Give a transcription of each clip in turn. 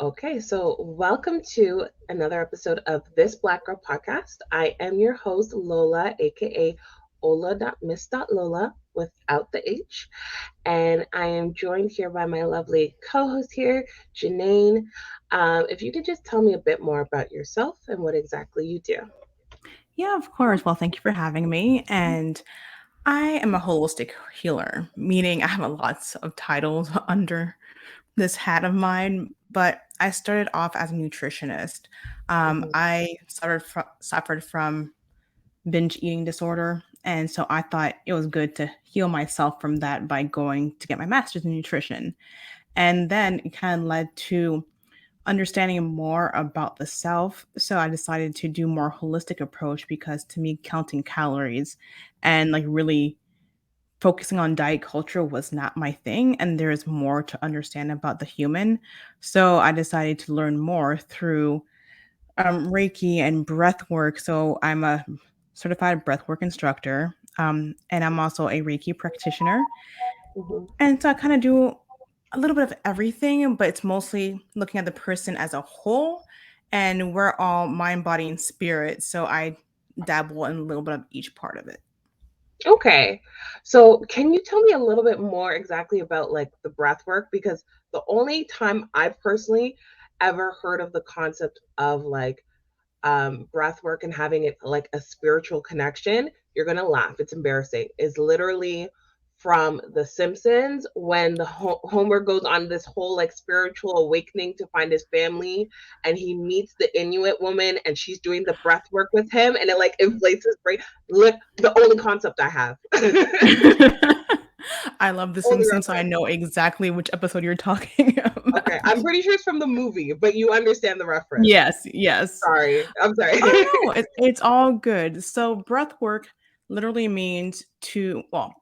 Okay, so welcome to another episode of This Black Girl podcast. I am your host, Lola, aka Ola.Miss.Lola without the H. And I am joined here by my lovely co host here, Jhaynane. If you could just tell me a bit more about yourself and what exactly you do. Yeah, of course. Well, thank you for having me. And I am a holistic healer, meaning I have a lots of titles under this hat of mine, but I started off as a nutritionist. Mhm. I suffered from binge eating disorder, and so I thought it was good to heal myself from that by going to get my master's in nutrition. And then it kind of led to understanding more about the self. So I decided to do more holistic approach because to me counting calories and like really focusing on diet culture was not my thing and there is more to understand about the human. So I decided to learn more through Reiki and breath work. So I'm a certified breathwork instructor, and I'm also a Reiki practitioner. Mhm. And so I kind of do a little bit of everything, but it's mostly looking at the person as a whole. And we're all mind, body, and spirit. So I dabble in a little bit of each part of it. Okay. So can you tell me a little bit more exactly about like the breath work? Because the only time I personally ever heard of the concept of like breath work and having it like a spiritual connection, you're gonna laugh. It's embarrassing. Is literally from The Simpsons when the Homer goes on this whole like spiritual awakening to find his family, and he meets the Inuit woman, and she's doing the breath work with him, and it like inflates his brain. Look, the only concept I have. I love The Only Simpsons, so I reference. know exactly which episode you're talking Okay, about. I'm pretty sure it's from the movie, but you understand the reference. Yes, yes. Sorry, I'm sorry. Oh no, it's all good. So breath work literally means to, well,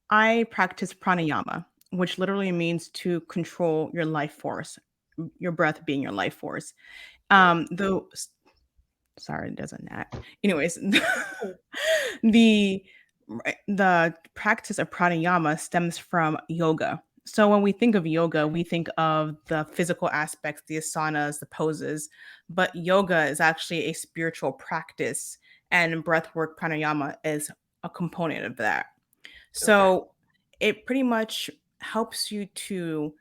I practice pranayama, which literally means to control your life force, your breath being your life force. Though, sorry, it doesn't that. Anyways, the the practice of pranayama stems from yoga. So when we think of yoga, we think of the physical aspects, the asanas, the poses, but yoga is actually a spiritual practice, and breathwork pranayama is a component of that. Okay. So it pretty much helps you to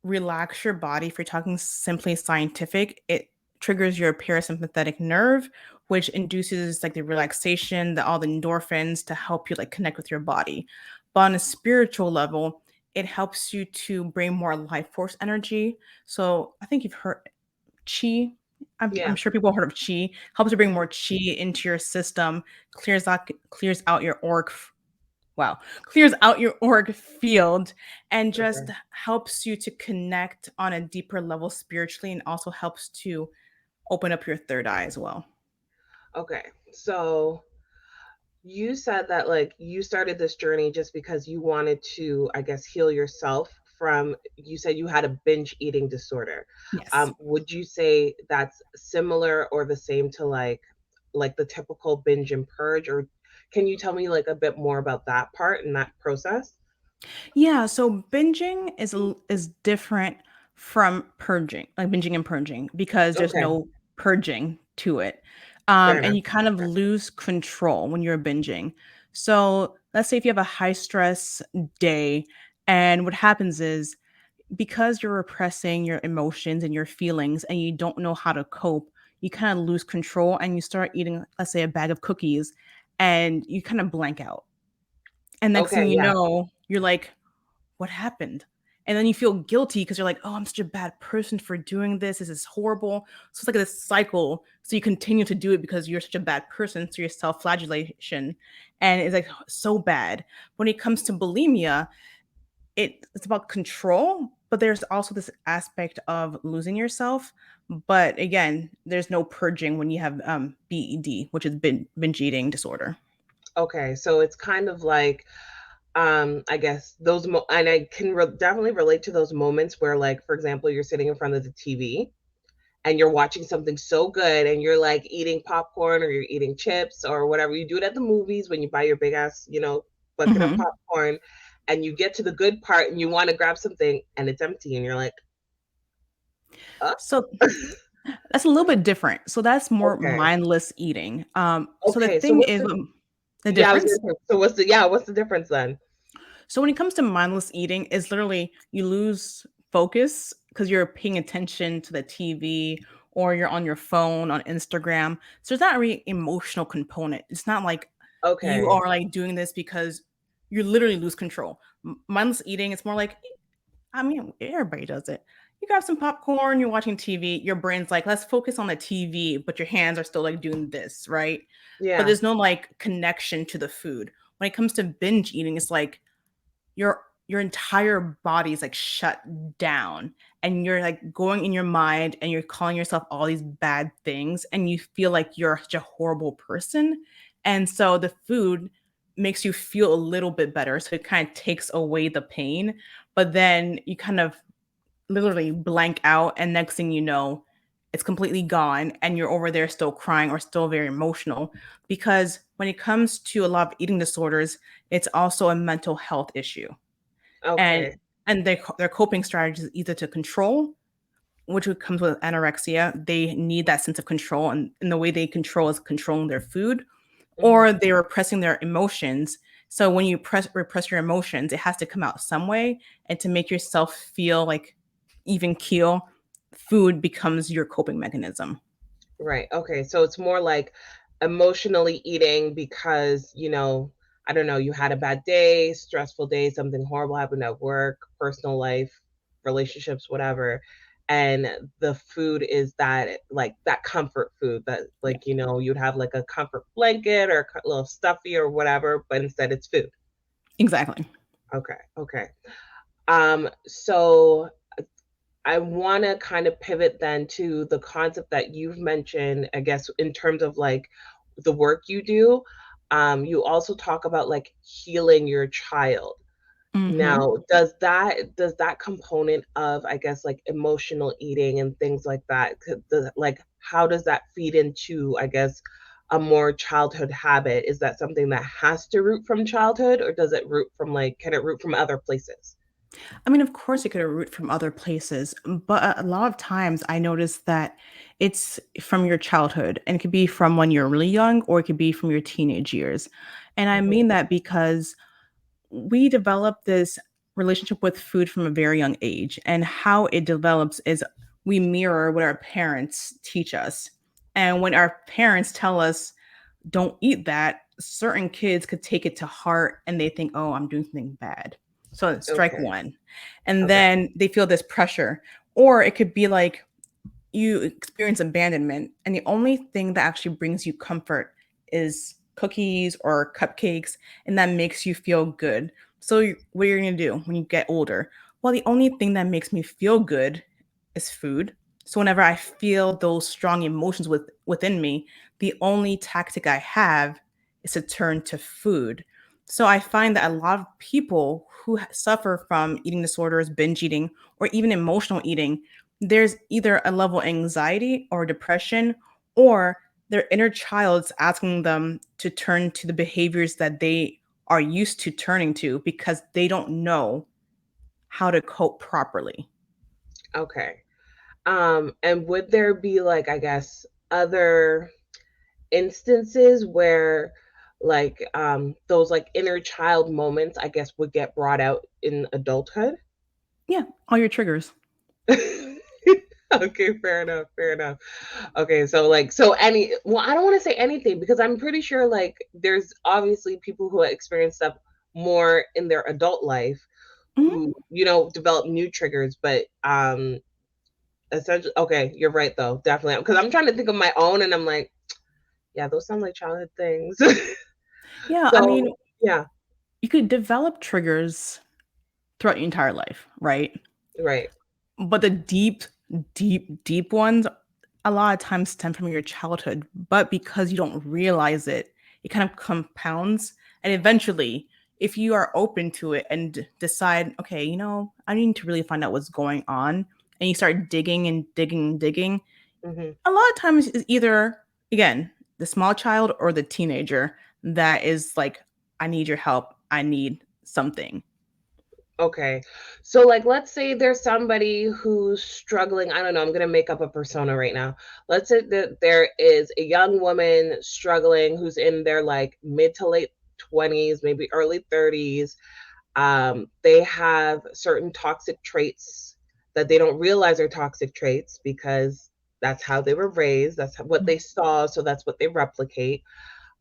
relax your body. If you're talking simply scientific, it triggers your parasympathetic nerve, which induces like the relaxation, all the endorphins to help you like connect with your body. But on a spiritual level, it helps you to bring more life force energy. So I think you've heard chi. I'm Yeah. sure people have heard of chi. Helps you bring more chi into your system, clears out your clears out your org field and just Okay. helps you to connect on a deeper level spiritually and also helps to open up your third eye as well. Okay. So you said that like you started this journey just because you wanted to, I guess, heal yourself from, you said you had a binge eating disorder. Yes. Would you say that's similar or the same to like the typical binge and purge, or can you tell me like a bit more about that part and that process? Yeah, so binging is different from purging, like binging and purging, because there's Okay, no purging to it. fair And enough. you kind of Okay. lose control when you're binging. So let's say if you have a high stress day, and what happens is because you're repressing your emotions and your feelings and you don't know how to cope, you kind of lose control and you start eating, let's say, a bag of cookies and you kind of blank out. And next Okay, thing you yeah. know, you're like, what happened? And then you feel guilty because you're like, oh, I'm such a bad person for doing this. This is horrible. So it's like this cycle. So you continue to do it because you're such a bad person. So your self flagellation. And it's like so bad. When it comes to bulimia, it's about control, but there's also this aspect of losing yourself. But again, there's no purging when you have BED, which is binge eating disorder. Okay, so it's kind of like I guess and I can definitely relate to those moments where, like, for example, you're sitting in front of the TV and you're watching something so good and you're like eating popcorn or you're eating chips or whatever. You do it at the movies when you buy your big ass, bucket of Hmm. popcorn, and you get to the good part and you want to grab something and it's empty and you're like, Uh, So that's a little bit different. So that's more okay. mindless eating. So the Okay. So thing what's is, the the yeah, I was difference. gonna say, so what's the difference then? So when it comes to mindless eating, is literally you lose focus because you're paying attention to the TV or you're on your phone on Instagram. So it's not a really emotional component. It's not like you Okay. are like doing this because you literally lose control. Mindless eating, it's more like, I mean, everybody does it. You grab some popcorn, you're watching TV, your brain's like, let's focus on the TV, but your hands are still like doing this, right? But Yeah. there's no like connection to the food. When it comes to binge eating, it's like your entire body is like shut down and you're like going in your mind and you're calling yourself all these bad things and you feel like you're such a horrible person. And so the food makes you feel a little bit better. So it kind of takes away the pain, but then you kind of literally blank out. And next thing you know, it's completely gone and you're over there still crying or still very emotional. Because when it comes to a lot of eating disorders, it's also a mental health issue, and Okay. their coping strategies either to control, which comes with anorexia. They need that sense of control, and the way they control is controlling their food, Hmm. or they're repressing their emotions. So when you repress your emotions, it has to come out some way, and to make yourself feel like even keel, food becomes your coping mechanism. Right. Okay. So it's more like emotionally eating because, I don't know, you had a bad day, stressful day, something horrible happened at work, personal life, relationships, whatever. And the food is that like that comfort food that Yeah, like, you'd have like a comfort blanket or a little stuffy or whatever, but instead it's food. exactly. Okay. Okay. So I want to kind of pivot then to the concept that you've mentioned, I guess, in terms of like the work you do. You also talk about like healing your child. Hmm. Now, does that component of, I guess, like emotional eating and things like that, like how does that feed into, I guess, a more childhood habit? Is that something that has to root from childhood, or does it root from like, can it root from other places? I mean, of course, it could root from other places, but a lot of times I notice that it's from your childhood, and it could be from when you're really young, or it could be from your teenage years. And I Hmm. mean that because we develop this relationship with food from a very young age, and how it develops is we mirror what our parents teach us. And when our parents tell us don't eat that, certain kids could take it to heart and they think, oh, I'm doing something bad. So strike Okay. one. And Okay. then they feel this pressure. Or it could be like you experience abandonment, and the only thing that actually brings you comfort is cookies or cupcakes, and that makes you feel good. So, what you're going to do when you get older? Well, the only thing that makes me feel good is food. So whenever I feel those strong emotions within me, the only tactic I have is to turn to food. So I find that a lot of people who suffer from eating disorders, binge eating, or even emotional eating, there's either a level of anxiety or depression, or their inner child's asking them to turn to the behaviors that they are used to turning to because they don't know how to cope properly. Okay. And would there be like, I guess, other instances where like those like inner child moments, I guess, would get brought out in adulthood? Yeah, all your triggers. Okay, fair enough, fair enough. Okay, so like well, I don't want to say anything because I'm pretty sure like there's obviously people who experience stuff more in their adult life Mhm. who, develop new triggers, but essentially, okay, you're right though, definitely. Because I'm trying to think of my own, and I'm like, yeah, those sound like childhood things. Yeah, I So mean, yeah, you could develop triggers throughout your entire life, right? right. But the deep, deep, deep ones a lot of times stem from your childhood. But because you don't realize it, it kind of compounds. And eventually, if you are open to it and decide, okay, I need to really find out what's going on, and you start digging and digging and digging, Hmm. a lot of times it's either, again, the small child or the teenager that is like, I need your help. I need something. Okay. So like let's say there's somebody who's struggling, I don't know, I'm going to make up a persona right now. Let's say that there is a young woman struggling who's in their like mid to late 20s, maybe early 30s. They have certain toxic traits that they don't realize are toxic traits because that's how they were raised, that's what they saw, so that's what they replicate.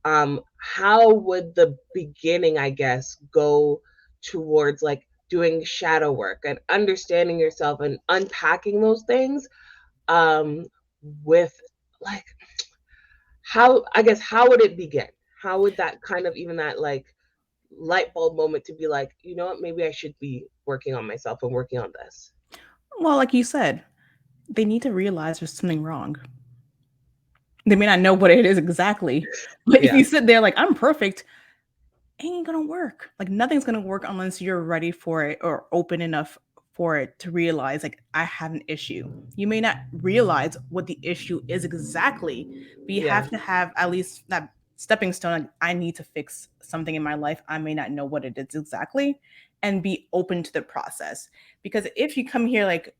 How would the beginning, I guess, go towards like doing shadow work and understanding yourself and unpacking those things, um, with like how, I guess, how would it begin? How would that kind of, even that like light bulb moment to be like, you know what, maybe I should be working on myself and working on this. Well, like you said, they need to realize there's something wrong. They may not know what it is exactly, but if Yeah. you sit there like I'm perfect, ain't gonna work. Like nothing's gonna work unless you're ready for it or open enough for it to realize like I have an issue. You may not realize what the issue is exactly, but you Yeah. have to have at least that stepping stone. Like, I need to fix something in my life. I may not know what it is exactly, and be open to the process. Because if you come here like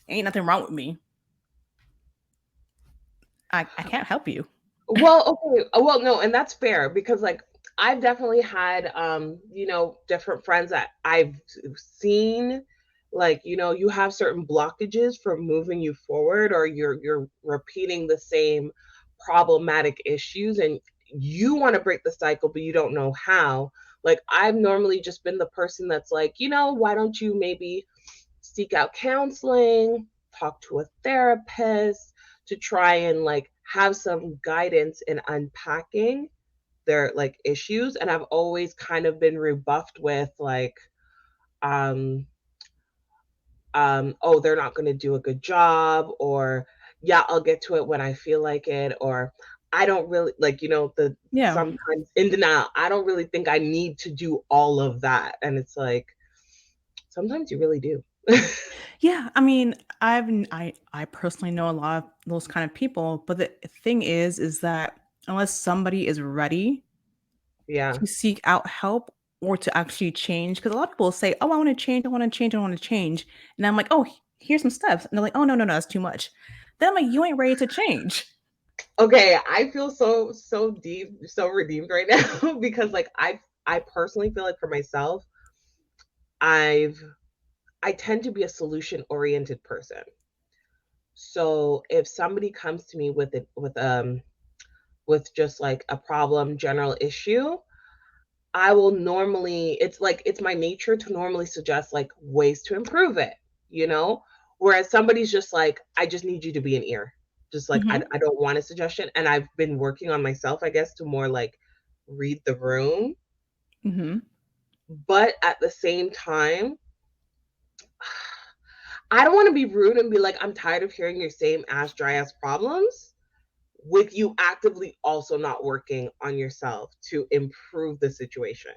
ain't nothing wrong with me, I can't help you. Well, okay. Well, no, and that's fair because like I've definitely had different friends that I've seen, like, you have certain blockages from moving you forward, or you're repeating the same problematic issues, and you want to break the cycle but you don't know how. Like I've normally just been the person that's like, why don't you maybe seek out counseling, talk to a therapist to try and like have some guidance in unpacking their like issues. And I've always kind of been rebuffed with like, um, oh, they're not going to do a good job, or yeah, I'll get to it when I feel like it, or I don't really like, the Yeah. sometimes in denial, I don't really think I need to do all of that. And it's like, sometimes you really do. Yeah, I mean, I personally know a lot of those kind of people, but the thing is that unless somebody is ready Yeah. to seek out help or to actually change, because a lot of people say, "Oh, I want to change, I want to change, I want to change," and I'm like, "Oh, here's some steps," and they're like, "Oh, no, no, no, that's too much." Then I'm like, "You ain't ready to change." Okay, I feel so deep, so redeemed right now because like I personally feel like for myself, I've I tend to be a solution oriented person. So if somebody comes to me with just like a problem, general issue, I will normally, it's like it's my nature to normally suggest like ways to improve it, you know? Whereas somebody's just like, I just need you to be an ear. Just like Mhm. I don't want a suggestion. And I've been working on myself, I guess, to more like read the room. Mhm. But at the same time, I don't want to be rude and be like, I'm tired of hearing your same ass dry ass problems with you actively also not working on yourself to improve the situation.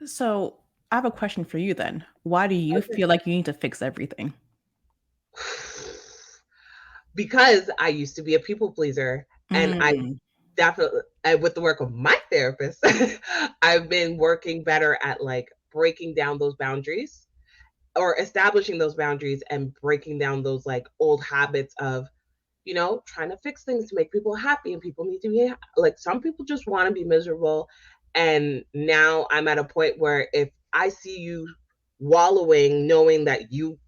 So, I have a question for you then. Why do you Okay. feel like you need to fix everything? Because I used to be a people pleaser, and I Mm. definitely, with the work of my therapist, I've been working better at like breaking down those boundaries, or establishing those boundaries and breaking down those like old habits of, trying to fix things to make people happy, and people need to be like, some people just want to be miserable. And now I'm at a point where if I see you wallowing, knowing that you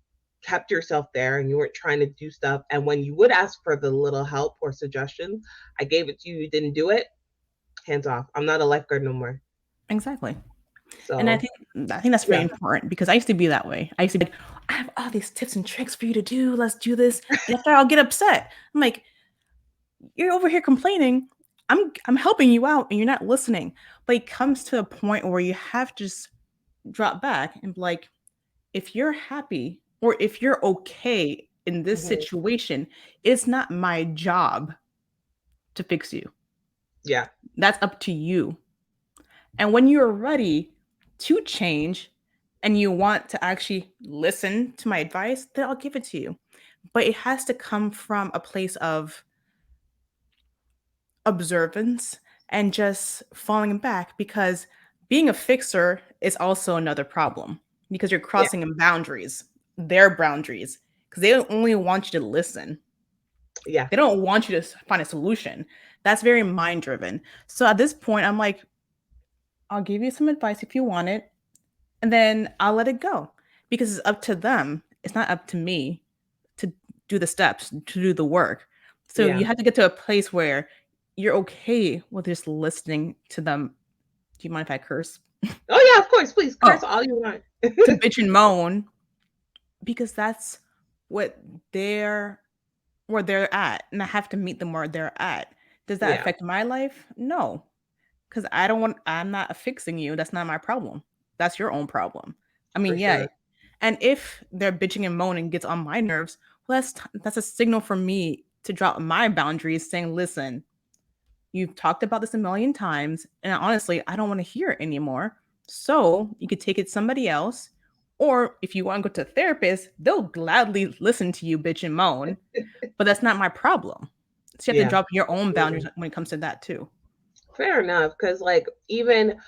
kept yourself there and you weren't trying to do stuff, and when you would ask for the little help or suggestions, I gave it to you, you didn't do it, hands off. I'm not a lifeguard no more. Exactly. And So I think that's very yeah. important because I used to be that way. I used to be like, "I have all these tips and tricks for you to do. Let's do this." And after I'll get upset. I'm like, "You're over here complaining. I'm helping you out and you're not listening." But it comes to a point where you have to just drop back and be like, "If you're happy or if you're okay in this Mhm. situation, it's not my job to fix you. Yeah. That's up to you." And when you're ready to change and you want to actually listen to my advice, then I'll give it to you. But it has to come from a place of observance and just falling back because being a fixer is also another problem because you're Yeah, crossing boundaries, their boundaries, because they only want you to listen. yeah, They don't want you to find a solution. That's very mind driven. So at this point, I'm like, I'll give you some advice if you want it, and then I'll let it go because it's up to them. It's not up to me to do the steps, to do the work. So yeah. you have to get to a place where you're okay with just listening to them. Do you mind if I curse? Oh yeah, of course. Please curse Oh, all you want. to bitch and moan because that's what they're where they're at, and I have to meet them where they're at. Does that Yeah, affect my life? No, because I don't want. I'm not fixing you. That's not my problem. That's your own problem. I for mean, yeah. sure. And if their bitching and moaning gets on my nerves, well, that's a signal for me to drop my boundaries, saying, "Listen, you've talked about this a million times, and honestly, I don't want to hear it anymore. So you could take it to somebody else, or if you want to go to a therapist, they'll gladly listen to you bitch and moan. But that's not my problem. So you have to Yeah, drop your own boundaries absolutely. when it comes to that too. Fair enough. Because like even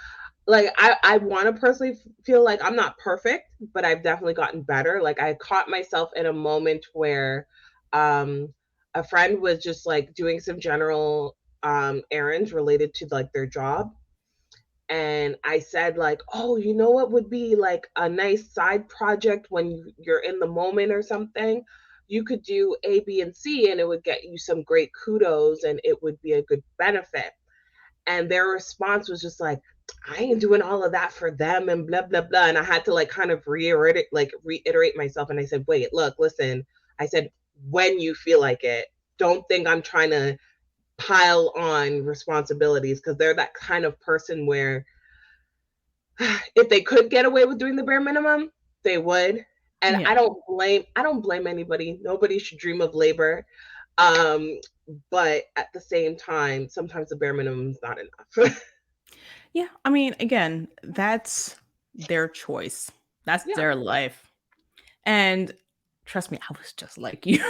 like I want to personally feel like I'm not perfect, but I've definitely gotten better. Like I caught myself in a moment where um a friend was just like doing some general errands related to like their job, and I said like, "Oh, you know what would be like a nice side project when you're in the moment or something? You could do A, B, and C, and it would get you some great kudos, and it would be a good benefit." And their response was just like, "I ain't doing all of that for them," and blah blah blah. And I had to like kind of reiterate myself, and I said, "Wait, look, listen." I said, "When you feel like it, don't think I'm trying to pile on responsibilities, because they're that kind of person where if they could get away with doing the bare minimum, they would." And Yeah. I don't blame anybody. Nobody should dream of labor. Um, but at the same time, sometimes the bare minimum is not enough. Yeah. I mean, again, that's their choice. That's Yeah. their life. And trust me, I was just like you.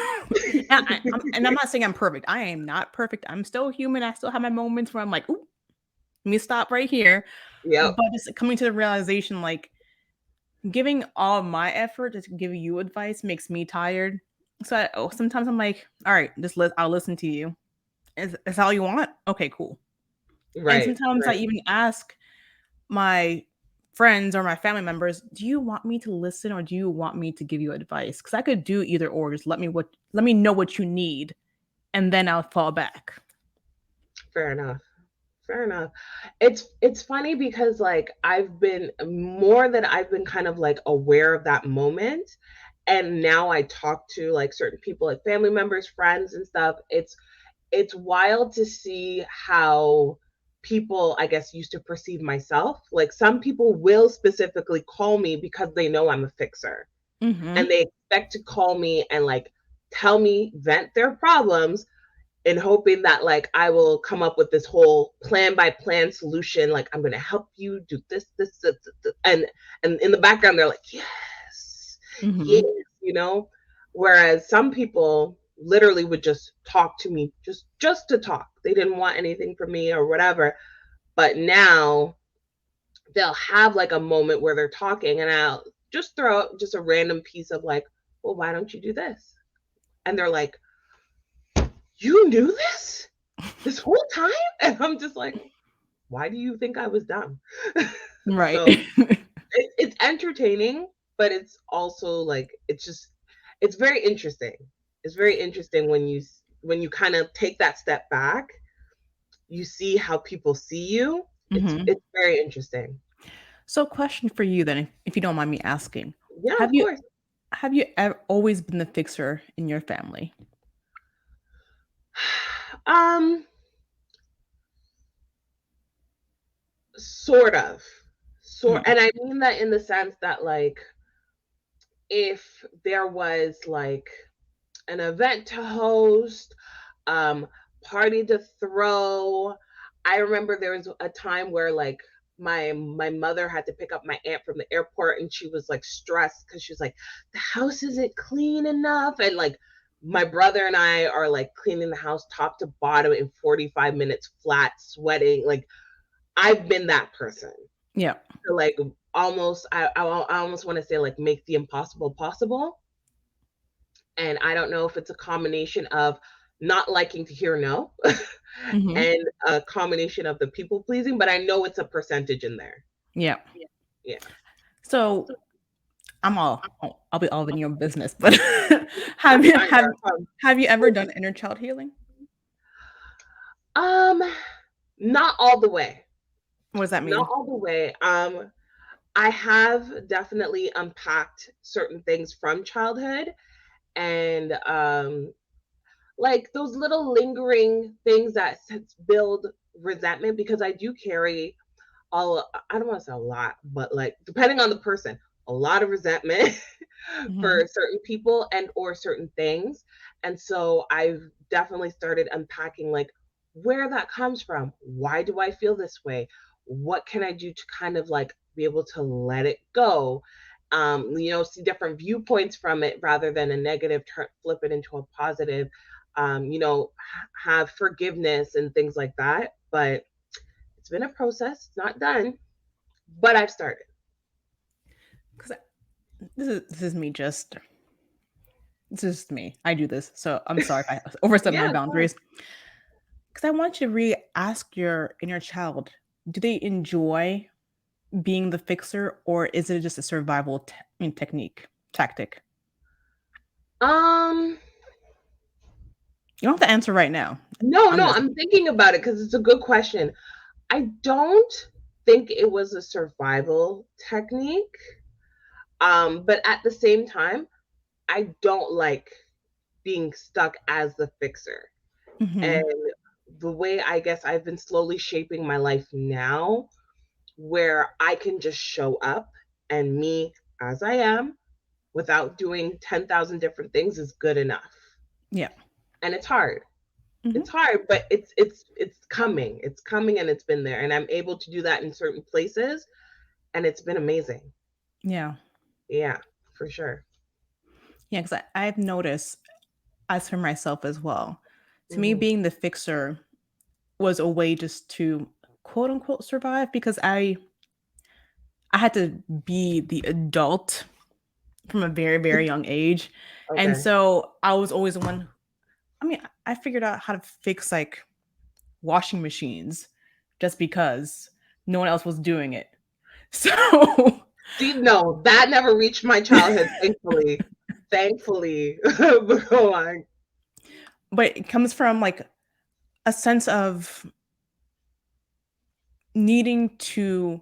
And I'm not saying I'm perfect. I am not perfect. I'm still human. I still have my moments where I'm like, ooh, let me stop right here. Yep. But just coming to the realization, like giving all my effort to give you advice makes me tired. So sometimes I'm like, all right, I'll listen to you. Is that all you want? Okay, cool. And Right. sometimes I Right. even ask my friends or my family members, do you want me to listen or do you want me to give you advice? Because I could do either or. Just let me know what you need, and then I'll fall back. Fair enough. Fair enough. It's funny because like I've been more that I've been kind of like aware of that moment, and now I talk to like certain people, like family members, friends and stuff. It's wild to see how people, I guess, used to perceive myself. Like some people will specifically call me because they know I'm a fixer, and Mhm. they expect to call me and like tell me, vent their problems, and hoping that like I will come up with this whole plan by plan solution. Like I'm gonna help you do this, and in the background they're like, yes, yes, Mhm. you know. Whereas some people literally would just talk to me just to talk. They didn't want anything from me or whatever. But now they'll have like a moment where they're talking, and I'll just throw out just a random piece of like, well, why don't you do this? And they're like, you knew this whole time? And I'm just like, why do you think I was dumb? Right. So it's entertaining, but it's also like it's very interesting. It's very interesting when you kind of take that step back, you see how people see you. Mhm. It's very interesting. So, question for you then, if you don't mind me asking, Yeah, have of you course. always been the fixer in your family? Um, sort of. Mm. And I mean that in the sense that like if there was like an event to host, um, party to throw. I remember there was a time where like my mother had to pick up my aunt from the airport, and she was like stressed because she was like, the house isn't clean enough, and like my brother and I are like cleaning the house top to bottom in 45 minutes flat, sweating. Like I've been that person. Yeah. to like almost I almost want to say like make the impossible possible. And I don't know if it's a combination of not liking to hear no Hmm. and a combination of the people pleasing, but I know it's a percentage in there. Yeah. Yeah. So I'll be all in your business, but have That's you fine, have girl. have you ever done inner child healing? Um, not all the way. What does that Not mean? all the way. I have definitely unpacked certain things from childhood and like those little lingering things that build resentment because I do carry all I don't want to say a lot, but like depending on the person, a lot of resentment Hmm. for certain people and or certain things. And so I've definitely started unpacking like where that comes from. Why do I feel this way? What can I do to kind of like be able to let it go? See different viewpoints from it rather than a negative, flip it into a positive. Have forgiveness and things like that. But it's been a process. It's not done, but I've started. Because this is me just this is me. I do this, so I'm sorry if I overstep my Yeah. boundaries. Because I want you to re-ask your inner child: do they enjoy being the fixer, or is it just a survival technique tactic? Um. You don't have to answer right now. No, I'm no. just I'm thinking about it because it's a good question. I don't think it was a survival technique. But at the same time, I don't like being stuck as the fixer. And Mhm. the way I guess I've been slowly shaping my life now, where I can just show up and me as I am without doing 10,000 different things is good enough. Yeah. And it's hard. Mhm. It's hard, but it's coming. It's coming and it's been there. And I'm able to do that in certain places and it's been amazing. Yeah. Yeah, for sure. Yeah, because I've noticed, as for myself as well, to me, Hmm. being the fixer was a way just to quote unquote survive because I had to be the adult from a very, very young age. And Okay. so I was always the one. I mean, I figured out how to fix like washing machines just because no one else was doing it. So, See, no, that never reached my childhood, thankfully. Thankfully. But go on. but it comes from like a sense of needing to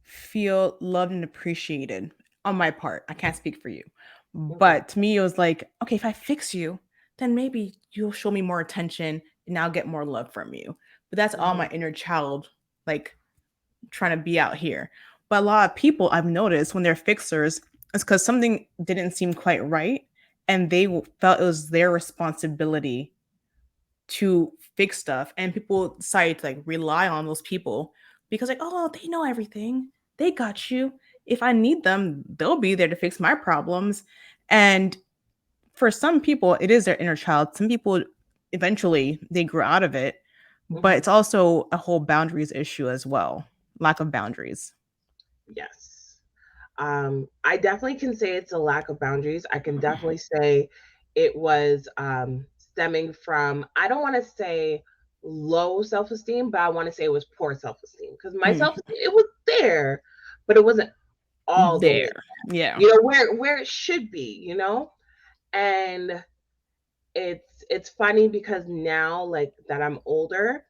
feel loved and appreciated on my part. I can't speak for you. Okay. But to me, it was like, okay, if I fix you, then maybe you'll show me more attention and I'll get more love from you. But that's all Hmm. my inner child, like trying to be out here. But a lot of people I've noticed when they're fixers, it's because something didn't seem quite right. And they felt it was their responsibility to fix stuff. And people decide to like rely on those people because, like, oh, they know everything. They got you. If I need them, they'll be there to fix my problems. And for some people, it is their inner child. Some people eventually they grow out of it, but Hmm. it's also a whole boundaries issue as well. Lack of boundaries. Yes. I definitely can say it's a lack of boundaries. I can definitely say it was stemming from, I don't want to say low self esteem, but I want to say it was poor self esteem because my Mm, self esteem, it was there, but it wasn't all the way, there. Yeah. where it should be, and it's funny because now like that I'm older,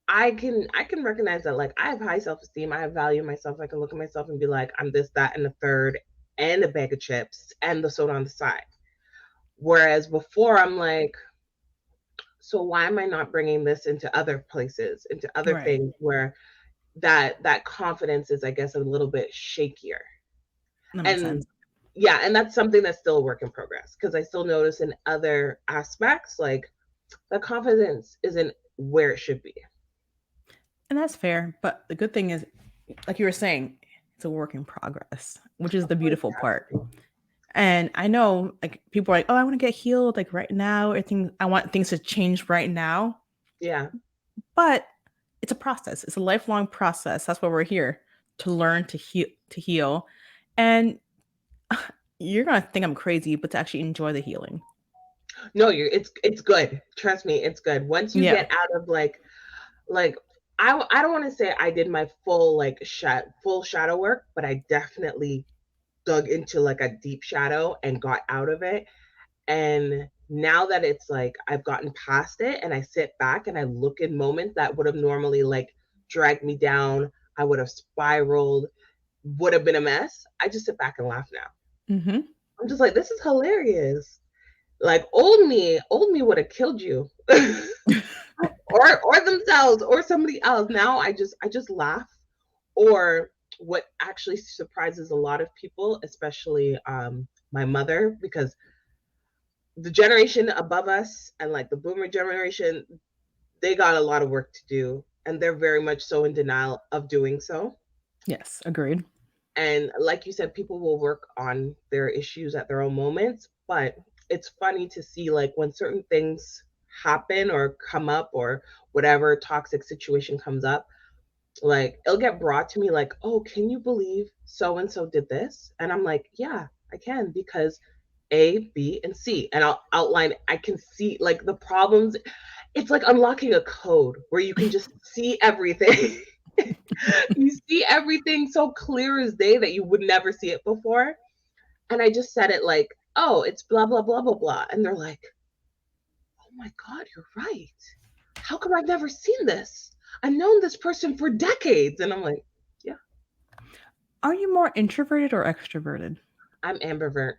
I can recognize that like I have high self-esteem, I have value in myself, I can look at myself and be like I'm this, that, and the third, and a bag of chips and the soda on the side. Whereas before I'm like, so why am I not bringing this into other places, into other Right. things where that confidence is I guess a little bit shakier. That makes And sense. yeah, and that's something that's still a work in progress because I still notice in other aspects like the confidence isn't where it should be. And that's fair. But the good thing is, like you were saying, it's a work in progress, which is Of the course beautiful it has to part. be. And I know like people are like, oh, I want to get healed like right now. I want things to change right now. Yeah. But it's a process. It's a lifelong process. That's why we're here, to learn, to heal. And you're gonna think I'm crazy, but to actually enjoy the healing. No, it's good. Trust me, it's good. Once you Yeah. get out of like I don't want to say I did my full full shadow work, but I definitely dug into like a deep shadow and got out of it. And now that it's like I've gotten past it and I sit back and I look in moments that would have normally like dragged me down, I would have spiraled, would have been a mess. I just sit back and laugh now. Mm-hmm. I'm just like, this is hilarious. Like old me would have killed you. Or themselves or somebody else. Now I just laugh. Or what actually surprises a lot of people, especially my mother, because the generation above us and like the boomer generation, they got a lot of work to do and they're very much so in denial of doing so. Yes, agreed. And like you said, people will work on their issues at their own moments, but it's funny to see like when certain things happen or come up or whatever toxic situation comes up, like it'll get brought to me like, oh, can you believe so and so did this? And I'm like, yeah, I can, because A, B, and C. And I'll outline, I can see like the problems. It's like unlocking a code where you can just see everything. You see everything so clear as day that you would never see it before. And I just said it like, oh, it's blah, blah, blah, blah, blah. And they're like, oh my God, you're right. How come I've never seen this? I've known this person for decades. And I'm like, yeah, Are you more introverted or extroverted? I'm ambivert.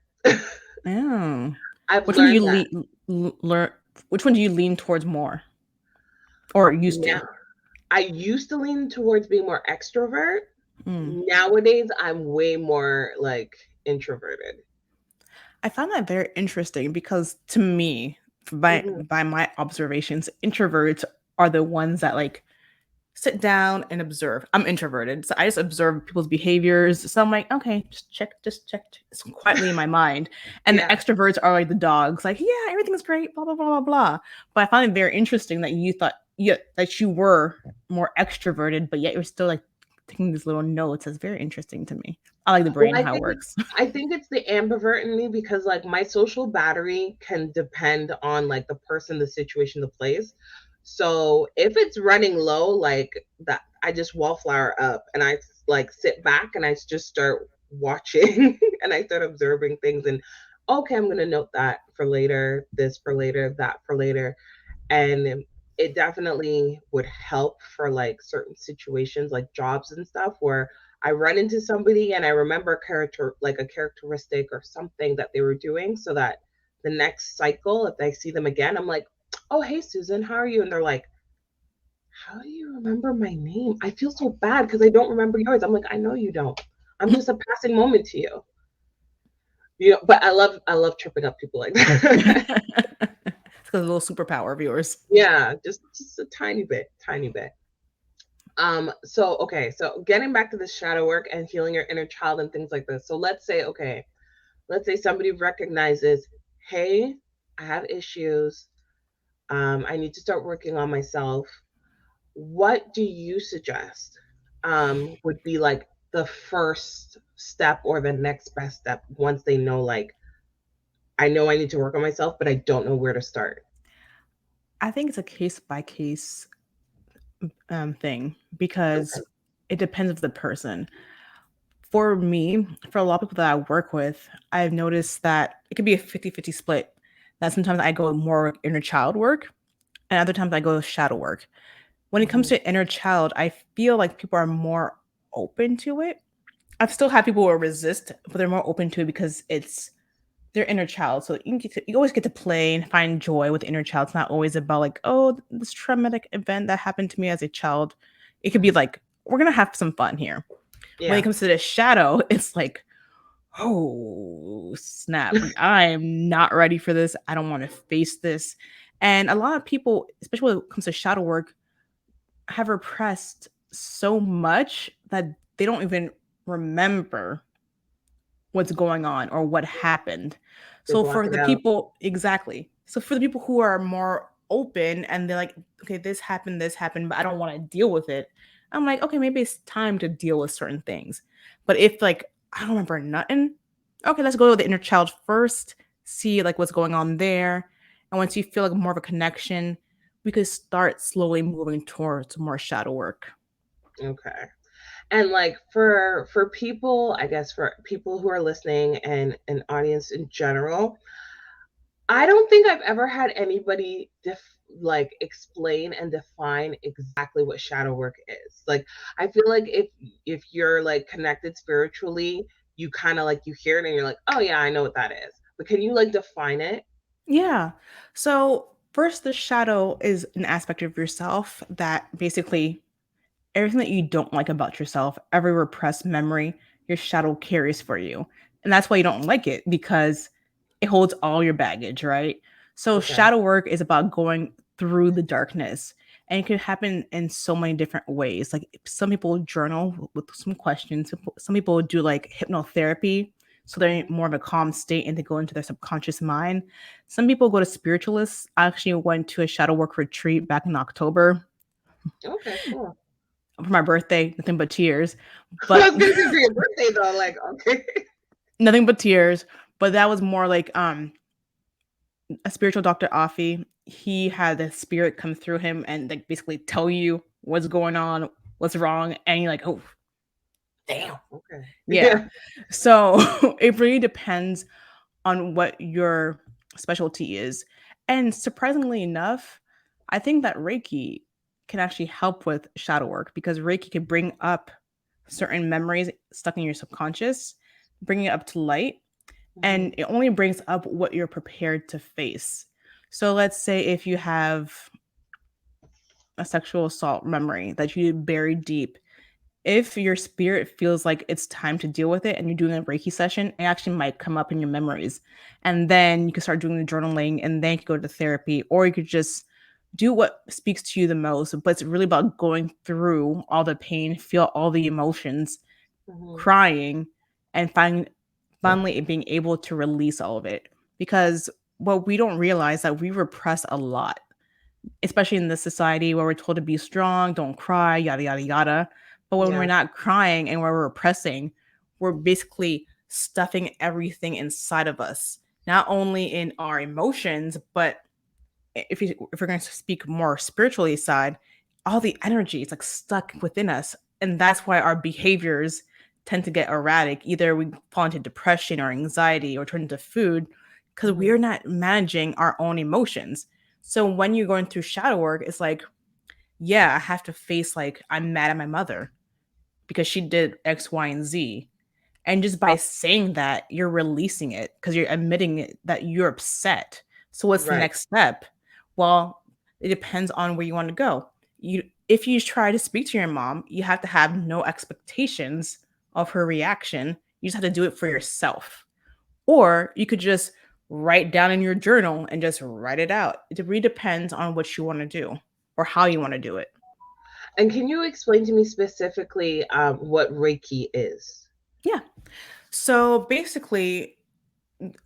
Oh. I've Which one do learned you that learn? Which one do you lean towards more, or used now. to? I used to lean towards being more extrovert. Mm. Nowadays, I'm way more like introverted. I found that very interesting because to me, Hmm. by my observations, introverts are the ones that like sit down and observe. I'm introverted, so I just observe people's behaviors. So I'm like, okay, just check it's quietly in my mind. And the Yeah. extroverts are like the dogs, like, yeah, everything's great, blah blah blah blah blah. But I find it very interesting that you thought, yeah, that you were more extroverted, but yet you're still like taking these little notes. That's very interesting to me. I like the Well, brain how it works. I think it's the ambivert in me because like my social battery can depend on like the person, the situation, the place. So if it's running low, like that, I just wallflower up and I like sit back and I just start watching and I start observing things and okay, I'm gonna note that for later, this for later, that for later. And it definitely would help for like certain situations like jobs and stuff where I run into somebody and I remember a character, like a characteristic or something that they were doing, so that the next cycle, if I see them again, I'm like, oh, hey Susan, how are you? And they're like, how do you remember my name? I feel so bad because I don't remember yours. I'm like, I know you don't. I'm just a passing moment to you. You know, but I love tripping up people like that. It's a little superpower of yours. Yeah, just a tiny bit, tiny bit. So okay, so getting back to the shadow work and healing your inner child and things like this. So let's say, okay, let's say somebody recognizes, hey, I have issues. I need to start working on myself. What do you suggest would be like the first step or the next best step once they know, like, I know I need to work on myself, but I don't know where to start? I think it's a case by case thing because Okay. it depends of the person. For me, for a lot of people that I work with, I've noticed that it could be a 50-50 split. That sometimes I go more inner child work and other times I go shadow work. When it comes Hmm. to inner child, I feel like people are more open to it. I've still had people who resist, but they're more open to it because it's their inner child. So you always get to play and find joy with the inner child. It's not always about like, oh, this traumatic event that happened to me as a child. It could be like, we're gonna have some fun here. When it Yeah. comes to the shadow, it's like, oh snap! Like, I am not ready for this. I don't want to face this. And a lot of people, especially when it comes to shadow work, have repressed so much that they don't even remember what's going on or what happened. They So block for it the out. people, exactly. So for the people who are more open and they're like, okay, this happened, but I don't want to deal with it. I'm like, okay, maybe it's time to deal with certain things. But if like I don't remember nothing, okay, let's go to the inner child first, see like what's going on there. And once you feel like more of a connection, we could start slowly moving towards more shadow work. Okay. And like for people, I guess for people who are listening and an audience in general, I don't think I've ever had anybody like explain and define exactly what shadow work is. Like I feel like if you're like connected spiritually, you kind of like you hear it and you're like, "Oh yeah, I know what that is." But can you like define it? Yeah. So, first, the shadow is an aspect of yourself that basically everything that you don't like about yourself, every repressed memory, your shadow carries for you. And that's why you don't like it because it holds all your baggage, right? So, Okay. shadow work is about going through the darkness. And it can happen in so many different ways. Like some people journal with some questions. Some people do like hypnotherapy. So they're in Mhm. more of a calm state and they go into their subconscious mind. Some people go to spiritualists. I actually went to a shadow work retreat back in October Okay, cool. for my birthday, nothing but tears. I But was gonna say for your birthday though, like okay. nothing but tears. But that was more like a spiritual doctor Afi. He had the spirit come through him and like basically tell you what's going on, what's wrong, and you're like, oh damn. Wow. Okay. Yeah. Yeah. So it really depends on what your specialty is. And surprisingly enough, I think that Reiki can actually help with shadow work because Reiki can bring up certain memories stuck in your subconscious, bring it up to light, Hmm. and it only brings up what you're prepared to face. So let's say if you have a sexual assault memory that you buried deep, if your spirit feels like it's time to deal with it and you're doing a Reiki session, it actually might come up in your memories. And then you can start doing the journaling and then you can go to therapy, or you could just do what speaks to you the most. But it's really about going through all the pain, feel all the emotions, Hmm. crying, and finally being able to release all of it. Because what we don't realize that we repress a lot, especially in this society where we're told to be strong, don't cry, yada, yada, yada. But when we're Yeah. not crying and when we're repressing, we're basically stuffing everything inside of us, not only in our emotions, but if we're going to speak more spiritually side, all the energy is like stuck within us. And that's why our behaviors tend to get erratic. Either we fall into depression or anxiety or turn into food because Hmm. we're not managing our own emotions. So when you're going through shadow work, it's like, yeah, I have to face like I'm mad at my mother because she did X, Y, and Z. And just by saying that, you're releasing it because you're admitting it, that you're upset. So what's the Right. next step? Well, it depends on where you want to go. You if you try to speak to your mom, you have to have no expectations of her reaction. You just have to do it for yourself. Or you could just write down in your journal and just write it out. It really depends on what you want to do or how you want to do it. And can you explain to me specifically what Reiki is? Yeah. So basically,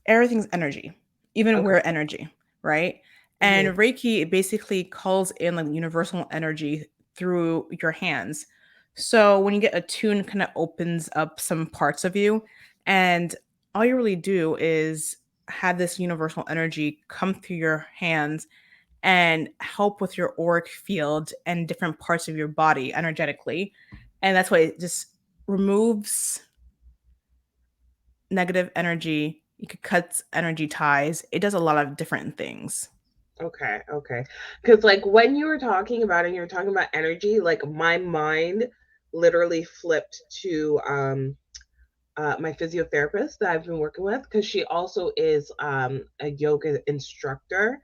everything's energy, even Okay. we're energy, right? Hmm. And Reiki basically calls in like universal energy through your hands. So when you get attuned, kind of opens up some parts of you. And all you really do is have this universal energy come through your hands and help with your auric field and different parts of your body energetically. And that's why it just removes negative energy. You could cut energy ties. It does a lot of different things. Okay, okay. Because like when you were talking about it, and you were talking about energy, like my mind literally flipped to my physiotherapist that I've been working with because she also is a yoga instructor,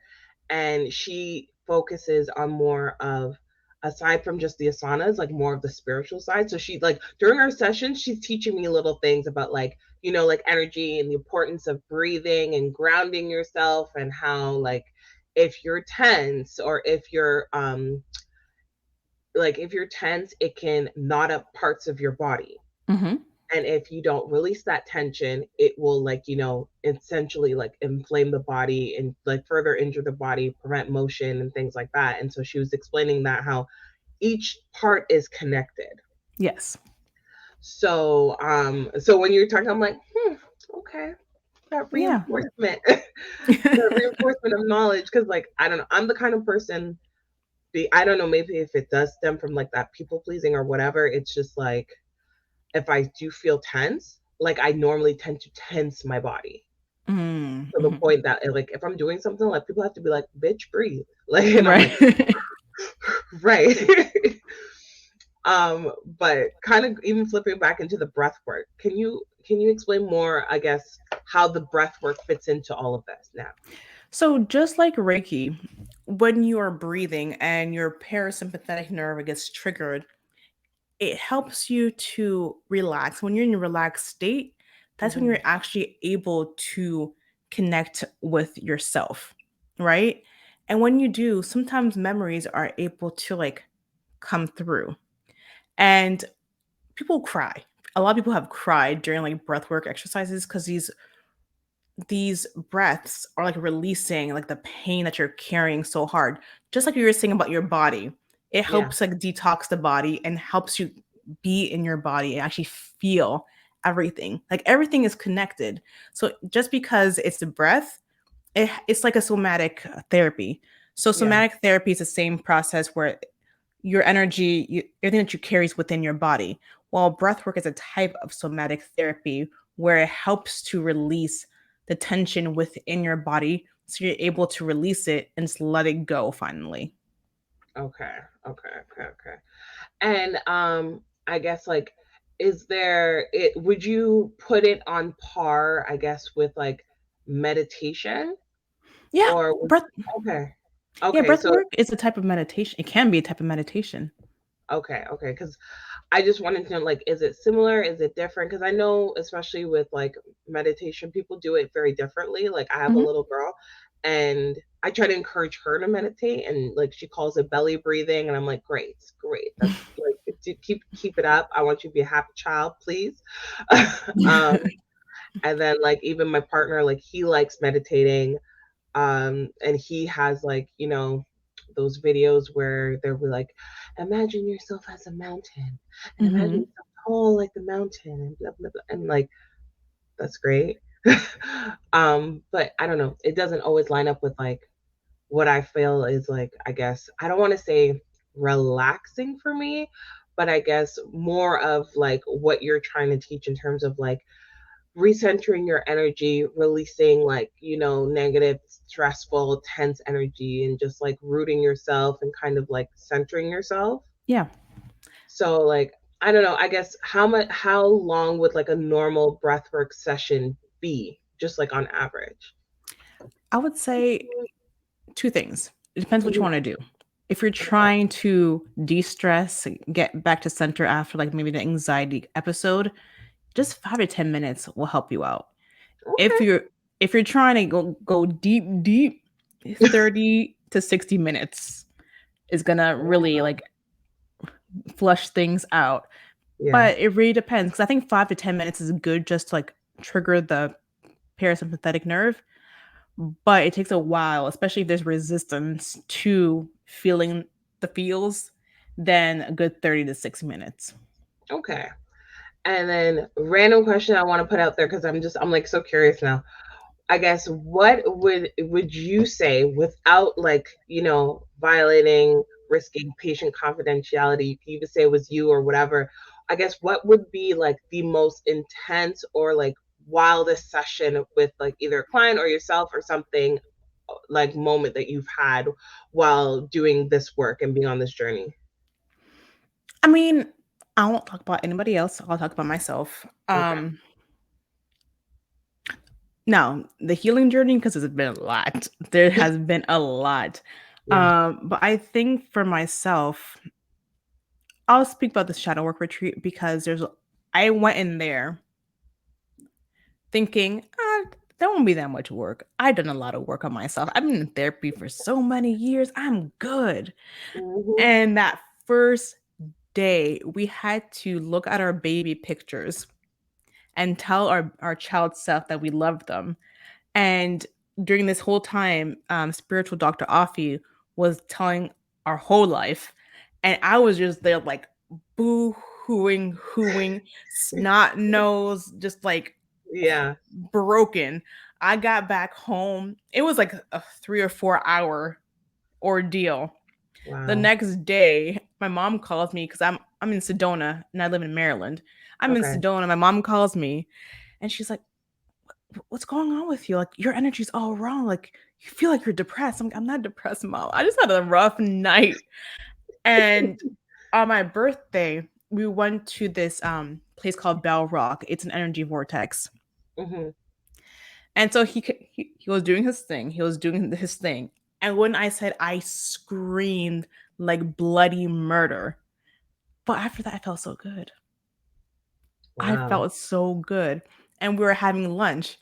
and she focuses on more of, aside from just the asanas, like more of the spiritual side. So she like during our sessions she's teaching me little things about like, you know, like energy and the importance of breathing and grounding yourself, and how like if you're tense or if you're like if you're tense, it can knot up parts of your body. Mhm. And if you don't release that tension, it will like, essentially like inflame the body and like further injure the body, prevent motion and things like that. And so she was explaining that how each part is connected. Yes. So when you're talking, I'm like, okay, that Yeah. reinforcement, that reinforcement of knowledge. Cause like, I don't know, I'm the kind of person, I don't know, maybe if it does stem from like that people pleasing or whatever, it's just like, if I do feel tense, like I normally tend to tense my body to the Mm-hmm. point that like if I'm doing something, like people have to be like, bitch, breathe. Like, and I'm like, Right. right. But kind of even flipping back into the breath work, can you explain more, I guess, how the breath work fits into all of this now? So, just like Reiki, when you are breathing and your parasympathetic nerve gets triggered, it helps you to relax. When you're in a relaxed state, that's when Hmm. you're actually able to connect with yourself, right? And when you do, sometimes memories are able to like come through. And people cry. A lot of people have cried during like breathwork exercises because these breaths are like releasing like the pain that you're carrying so hard. Just like you were saying about your body, it Yeah. helps like detox the body and helps you be in your body and actually feel everything. Like everything is connected. So just because it's the breath, it's like a somatic therapy. So Yeah. somatic therapy is the same process where your energy, everything that you carry is within your body. While breathwork is a type of somatic therapy where it helps to release the tension within your body so you're able to release it and just let it go finally. Okay. Okay. And I guess like, is there it would you put it on par, I guess, with like meditation? Yeah, Or breath okay. yeah, Okay, so breathwork is a type of meditation. It can be a type of meditation. okay, because I just wanted to know, like, is it similar? Is it different? Because I know, especially with like meditation, people do it very differently. Like, I have a Mhm. little girl, and I try to encourage her to meditate, and like she calls it belly breathing, and I'm like, great, great, that's like, keep it up. I want you to be a happy child, please. um, and then like even my partner, like he likes meditating, and he has like, those videos where they'll be like, imagine yourself as a mountain and imagine Mhm. yourself tall like the mountain and blah blah blah, and like that's great. But I don't know, it doesn't always line up with like what I feel is like, I guess I don't want to say relaxing for me, but I guess more of like what you're trying to teach in terms of like recentering your energy, releasing like, negative, stressful, tense energy, and just like rooting yourself and kind of like centering yourself. Yeah. So like, I don't know, I guess how long would like a normal breathwork session be, just like on average? I would say two things. It depends what you Mhm. want to do. If you're Okay. trying to de-stress, get back to center after like maybe the anxiety episode, just 5 to 10 minutes will help you out. If Okay. you're if you're trying to go deep, 30 to 60 minutes is gonna really like flush things out. Yeah. But it really depends because I think 5 to 10 minutes is good just to like trigger the parasympathetic nerve. But it takes a while, especially if there's resistance to feeling the feels, then a good 30 to 6 minutes. Okay. And then random question I want to put out there because I'm like so curious now. I guess what would you say, without like, violating, risking patient confidentiality? You can even say it was you or whatever. I guess what would be like the most intense or like wildest session with like either a client or yourself or something, like moment that you've had while doing this work and being on this journey? I mean, I won't talk about anybody else. I'll talk about myself. Okay. Now the healing journey, because it's been a lot. There has been a lot. Yeah. But I think for myself, I'll speak about the shadow work retreat because I went in there thinking, there won't be that much work. I've done a lot of work on myself. I've been in therapy for so many years. I'm good. Hmm. And that first day, we had to look at our baby pictures and tell our child self that we love them. And during this whole time, spiritual Dr. Afi was telling our whole life. And I was just there like boo hooing, snot nose, just like Yeah. broken. I got back home. It was like a 3 or 4 hour ordeal. The Wow. next day, my mom calls me because I'm in Sedona and I live in Maryland. I'm in Okay. Sedona. My mom calls me and she's like, "What's going on with you? Like your energy's all wrong. Like you feel like you're depressed." I'm like, "I'm not depressed, mom. I just had a rough night." And on my birthday, we went to this place called Bell Rock. It's an energy vortex. Hmm. And so he was doing his thing. He was doing his thing. And when I said I screamed like bloody murder, but after that I felt so good. I Wow. felt so good. And we were having lunch.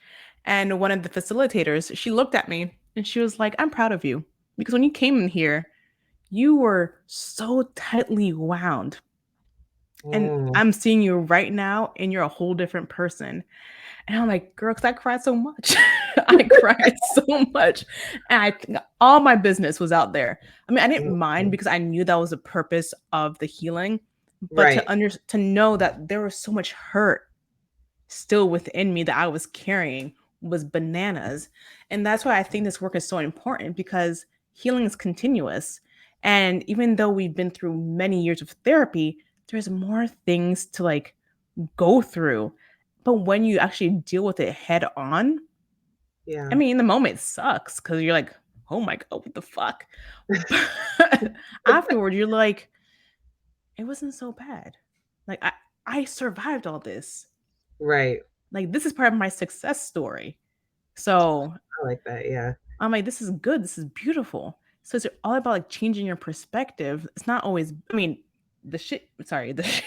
And one of the facilitators, she looked at me and she was like, "I'm proud of you. Because when you came in here, you were so tightly wound. And Mm. I'm seeing you right now and you're a whole different person." And I'm like, "Girl, because I cried so much." I cried so much. And I think all my business was out there. I mean, I didn't mind Mhm. because I knew that was the purpose of the healing. But Right. to know that there was so much hurt still within me that I was carrying was bananas. And that's why I think this work is so important because healing is continuous. And even though we've been through many years of therapy, there's more things to like go through. But when you actually deal with it head on, I Yeah. mean, in the moment it sucks because you're like, "Oh my God, what the fuck?" But afterward, you're like, "It wasn't so bad. Like, I survived all this. Right. Like, this is part of my success story." So I like that. Yeah. I'm like, "This is good. This is beautiful." So it's all about like changing your perspective. It's not always, I mean, the shit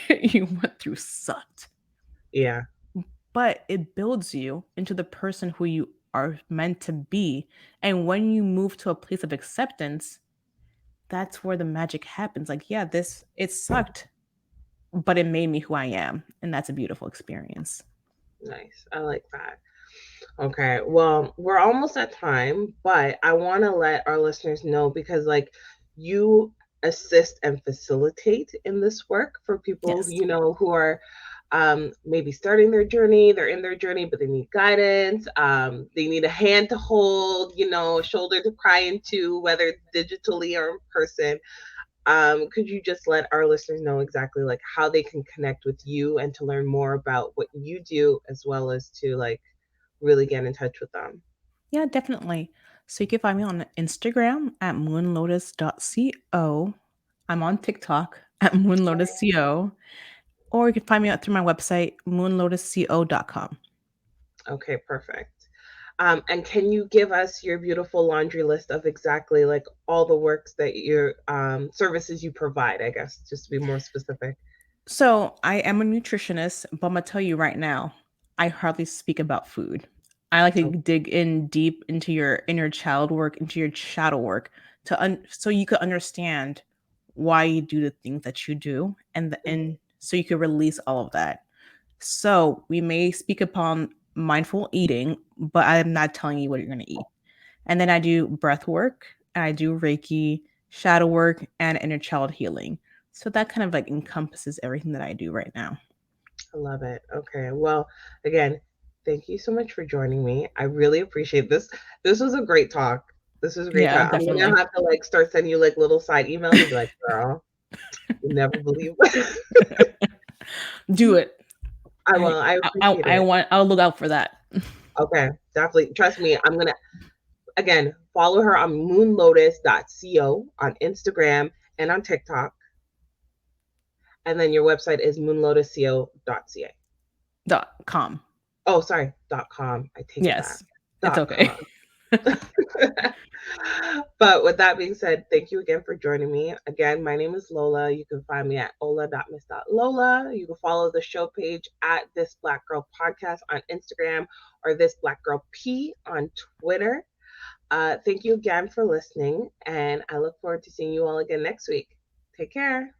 you went through sucked, Yeah. but it builds you into the person who you are meant to be. And when you move to a place of acceptance, that's where the magic happens. Like, yeah, it sucked, but it made me who I am. And that's a beautiful experience. Nice. I like that. Okay. Well, we're almost at time, but I want to let our listeners know because, like, you assist and facilitate in this work for people, Yes. who are maybe starting their journey, they're in their journey, but they need guidance. They need a hand to hold, a shoulder to cry into, whether it's digitally or in person. Could you just let our listeners know exactly like how they can connect with you and to learn more about what you do as well as to like really get in touch with them? Yeah, definitely. So you can find me on Instagram at moonlotus.co. I'm on TikTok at moonlotusco. Or you can find me out through my website, moonlotusco.com. Okay, perfect. And can you give us your beautiful laundry list of exactly like all the works that your services you provide, I guess, just to be more specific? So I am a nutritionist, but I'm gonna tell you right now, I hardly speak about food. I like to Oh, dig in deep into your inner child work, into your shadow work, so you could understand why you do the things that you do, and so you could release all of that. So we may speak upon mindful eating, but I'm not telling you what you're gonna eat. And then I do breath work, and I do Reiki, shadow work, and inner child healing. So that kind of like encompasses everything that I do right now. I love it. Okay. Well, again, thank you so much for joining me. I really appreciate this. This was a great talk. This was a great Yeah, talk. I'm gonna definitely. have to like start sending you like little side emails and be like, girl, you never believe. Do it. I will. I appreciate I it. want. I'll look out for that. Okay, definitely. Trust me. I'm gonna again follow her on moonlotus.co on Instagram and on TikTok. And then your website is moonlotusco.ca. .com. Oh, sorry, .com. I take it back. Yes, it's okay. .com. But with that being said, thank you again for joining me. Again, my name is Lola. You can find me at ola.miss.lola. You can follow the show page at This Black Girl Podcast on Instagram or This Black Girl P on Twitter. Thank you again for listening, and I look forward to seeing you all again next week. Take care.